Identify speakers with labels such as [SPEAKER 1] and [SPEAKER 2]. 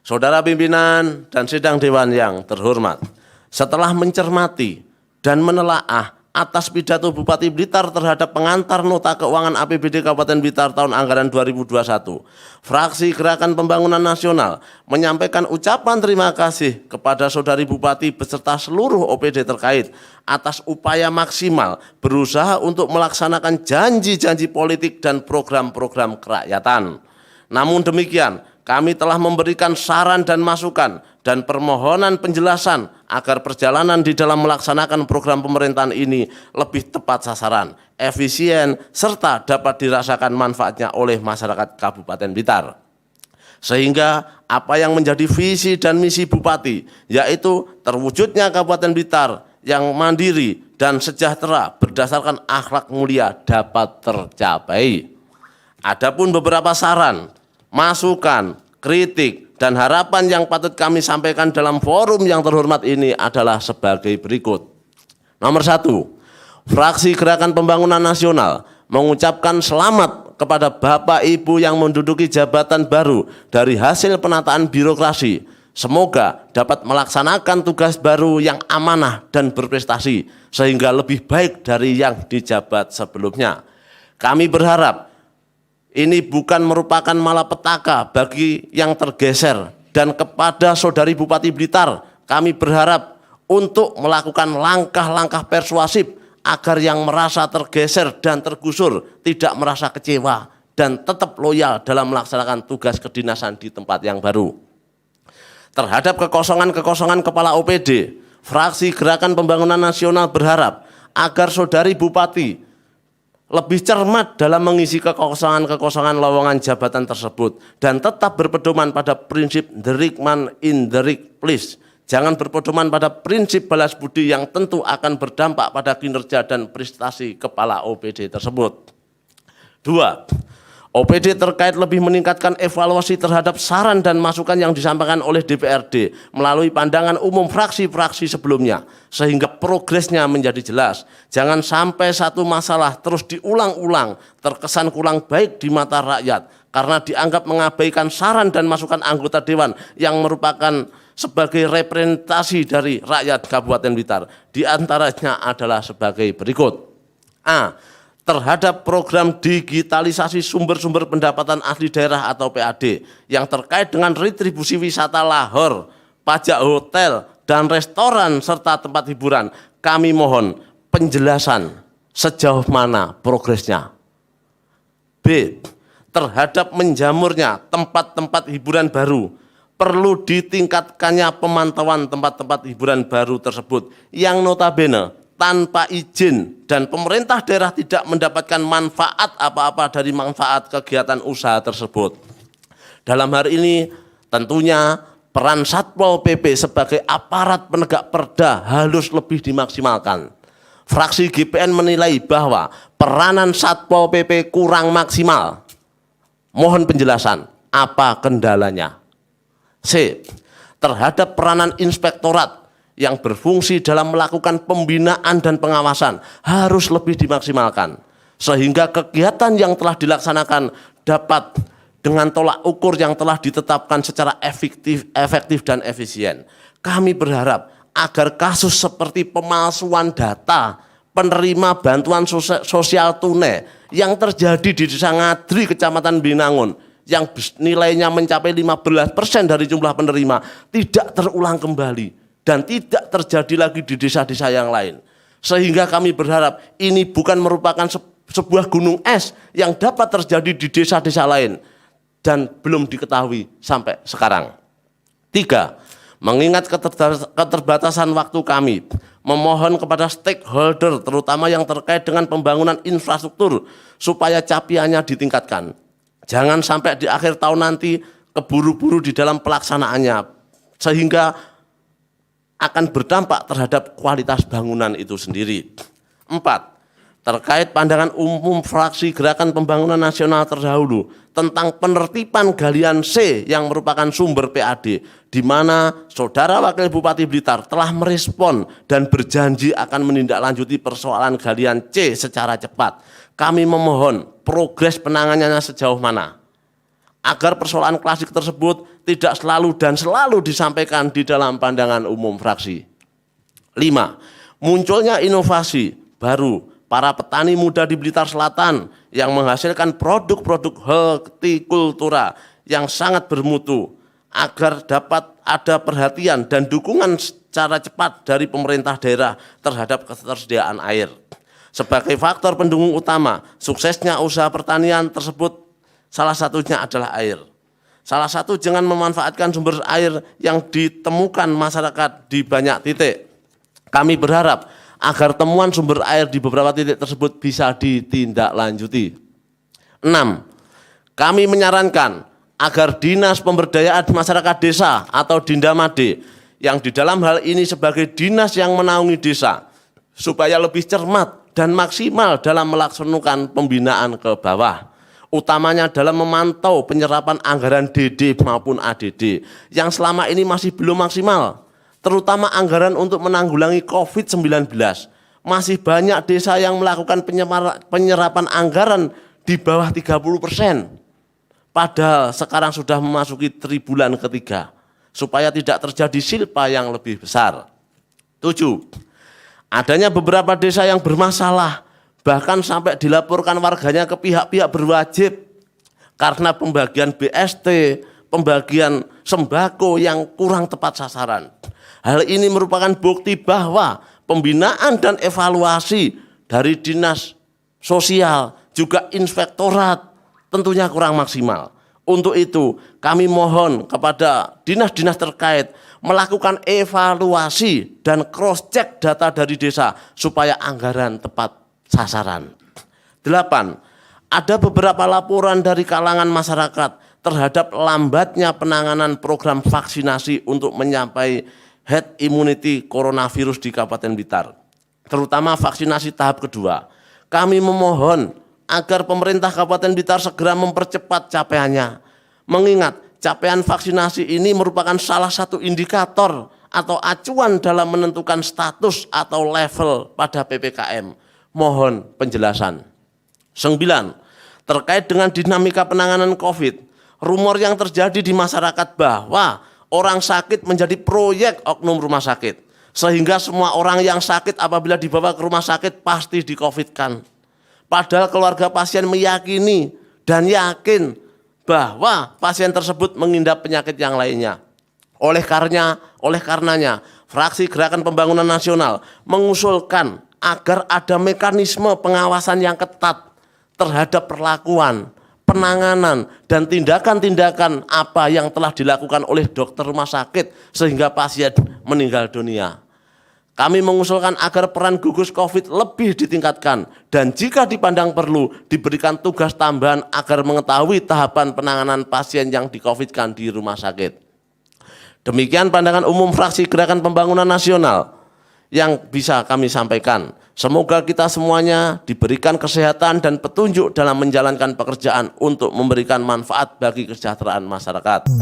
[SPEAKER 1] Saudara pimpinan dan sidang dewan yang terhormat, setelah mencermati dan menelaah atas pidato Bupati Blitar terhadap pengantar nota keuangan APBD Kabupaten Blitar tahun anggaran 2021, fraksi Gerakan Pembangunan Nasional menyampaikan ucapan terima kasih kepada Saudari Bupati beserta seluruh OPD terkait atas upaya maksimal berusaha untuk melaksanakan janji-janji politik dan program-program kerakyatan. Namun demikian, kami telah memberikan saran dan masukan dan permohonan penjelasan agar perjalanan di dalam melaksanakan program pemerintahan ini lebih tepat sasaran, efisien, serta dapat dirasakan manfaatnya oleh masyarakat Kabupaten Blitar. Sehingga apa yang menjadi visi dan misi Bupati, yaitu terwujudnya Kabupaten Blitar yang mandiri dan sejahtera berdasarkan akhlak mulia dapat tercapai. Adapun beberapa saran, masukan, kritik, dan harapan yang patut kami sampaikan dalam forum yang terhormat ini adalah sebagai berikut. Nomor 1, fraksi Gerakan Pembangunan Nasional mengucapkan selamat kepada Bapak Ibu yang menduduki jabatan baru dari hasil penataan birokrasi. Semoga dapat melaksanakan tugas baru yang amanah dan berprestasi sehingga lebih baik dari yang dijabat sebelumnya. Kami berharap ini bukan merupakan malapetaka bagi yang tergeser, dan kepada Saudari Bupati Blitar kami berharap untuk melakukan langkah-langkah persuasif agar yang merasa tergeser dan tergusur tidak merasa kecewa dan tetap loyal dalam melaksanakan tugas kedinasan di tempat yang baru. Terhadap kekosongan-kekosongan kepala OPD, fraksi Gerakan Pembangunan Nasional berharap agar Saudari Bupati lebih cermat dalam mengisi kekosongan-kekosongan lowongan jabatan tersebut dan tetap berpedoman pada prinsip the right man in the right place. Jangan berpedoman pada prinsip balas budi yang tentu akan berdampak pada kinerja dan prestasi kepala OPD tersebut. 2. OPD terkait lebih meningkatkan evaluasi terhadap saran dan masukan yang disampaikan oleh DPRD melalui pandangan umum fraksi-fraksi sebelumnya, sehingga progresnya menjadi jelas. Jangan sampai satu masalah terus diulang-ulang terkesan kurang baik di mata rakyat karena dianggap mengabaikan saran dan masukan anggota dewan yang merupakan sebagai representasi dari rakyat Kabupaten Blitar. Di antaranya adalah sebagai berikut. A. Terhadap program digitalisasi sumber-sumber pendapatan asli daerah atau PAD yang terkait dengan retribusi wisata lahor, pajak hotel dan restoran serta tempat hiburan, kami mohon penjelasan sejauh mana progresnya. B. Terhadap menjamurnya tempat-tempat hiburan baru, perlu ditingkatkannya pemantauan tempat-tempat hiburan baru tersebut yang notabene tanpa izin dan pemerintah daerah tidak mendapatkan manfaat apa-apa dari manfaat kegiatan usaha tersebut. Dalam hal ini tentunya peran Satpol PP sebagai aparat penegak perda harus lebih dimaksimalkan. Fraksi GPN menilai bahwa peranan Satpol PP kurang maksimal. Mohon penjelasan, apa kendalanya? C. Terhadap peranan inspektorat yang berfungsi dalam melakukan pembinaan dan pengawasan harus lebih dimaksimalkan, sehingga kegiatan yang telah dilaksanakan dapat dengan tolak ukur yang telah ditetapkan secara efektif dan efisien. Kami berharap agar kasus seperti pemalsuan data penerima bantuan sosial tunai yang terjadi di Desa Ngadri, Kecamatan Binangun, yang nilainya mencapai 15% dari jumlah penerima tidak terulang kembali dan tidak terjadi lagi di desa-desa yang lain. Sehingga kami berharap ini bukan merupakan sebuah gunung es yang dapat terjadi di desa-desa lain dan belum diketahui sampai sekarang. 3. Mengingat keterbatasan waktu kami, memohon kepada stakeholder terutama yang terkait dengan pembangunan infrastruktur supaya capaiannya ditingkatkan. Jangan sampai di akhir tahun nanti keburu-buru di dalam pelaksanaannya sehingga akan berdampak terhadap kualitas bangunan itu sendiri. 4. Terkait pandangan umum fraksi Gerakan Pembangunan Nasional terdahulu tentang penertiban galian C yang merupakan sumber PAD, di mana Saudara Wakil Bupati Blitar telah merespon dan berjanji akan menindaklanjuti persoalan galian C secara cepat. Kami memohon progres penanganannya sejauh mana. agar persoalan klasik tersebut tidak selalu dan selalu disampaikan di dalam pandangan umum fraksi. 5. Munculnya inovasi baru para petani muda di Blitar Selatan yang menghasilkan produk-produk hortikultura yang sangat bermutu agar dapat ada perhatian dan dukungan secara cepat dari pemerintah daerah terhadap ketersediaan air. Sebagai faktor pendukung utama suksesnya usaha pertanian tersebut salah satunya adalah air. Salah satu dengan memanfaatkan sumber air yang ditemukan masyarakat di banyak titik. Kami berharap agar temuan sumber air di beberapa titik tersebut bisa ditindaklanjuti. 6. Kami menyarankan agar Dinas Pemberdayaan Masyarakat Desa atau Dindamade yang di dalam hal ini sebagai dinas yang menaungi desa supaya lebih cermat dan maksimal dalam melaksanakan pembinaan ke bawah, utamanya dalam memantau penyerapan anggaran DD maupun ADD yang selama ini masih belum maksimal. Terutama anggaran untuk menanggulangi COVID-19. Masih banyak desa yang melakukan penyerapan anggaran di bawah 30%. Padahal sekarang sudah memasuki tribulan ketiga. Supaya tidak terjadi silpa yang lebih besar. 7. Adanya beberapa desa yang bermasalah. Bahkan sampai dilaporkan warganya ke pihak-pihak berwajib. Karena pembagian BST, pembagian sembako yang kurang tepat sasaran. Hal ini merupakan bukti bahwa pembinaan dan evaluasi dari dinas sosial juga inspektorat tentunya kurang maksimal. Untuk itu kami mohon kepada dinas-dinas terkait melakukan evaluasi dan cross check data dari desa supaya anggaran tepat sasaran. 8. Ada beberapa laporan dari kalangan masyarakat terhadap lambatnya penanganan program vaksinasi untuk mencapai herd immunity coronavirus di Kabupaten Blitar, terutama vaksinasi tahap kedua. Kami memohon agar pemerintah Kabupaten Blitar segera mempercepat capaiannya, mengingat capaian vaksinasi ini merupakan salah satu indikator atau acuan dalam menentukan status atau level pada PPKM. Mohon penjelasan. 9. Terkait dengan dinamika penanganan COVID, rumor yang terjadi di masyarakat bahwa orang sakit menjadi proyek oknum rumah sakit. Sehingga semua orang yang sakit apabila dibawa ke rumah sakit pasti di-COVID-kan. Padahal keluarga pasien meyakini dan yakin bahwa pasien tersebut mengidap penyakit yang lainnya. Oleh karenanya, fraksi Gerakan Pembangunan Nasional mengusulkan agar ada mekanisme pengawasan yang ketat terhadap perlakuan, penanganan dan tindakan-tindakan apa yang telah dilakukan oleh dokter rumah sakit sehingga pasien meninggal dunia. Kami mengusulkan agar peran gugus COVID lebih ditingkatkan dan jika dipandang perlu diberikan tugas tambahan agar mengetahui tahapan penanganan pasien yang di-COVID-kan di rumah sakit. Demikian pandangan umum fraksi Gerakan Pembangunan Nasional yang bisa kami sampaikan. Semoga kita semuanya diberikan kesehatan dan petunjuk dalam menjalankan pekerjaan untuk memberikan manfaat bagi kesejahteraan masyarakat.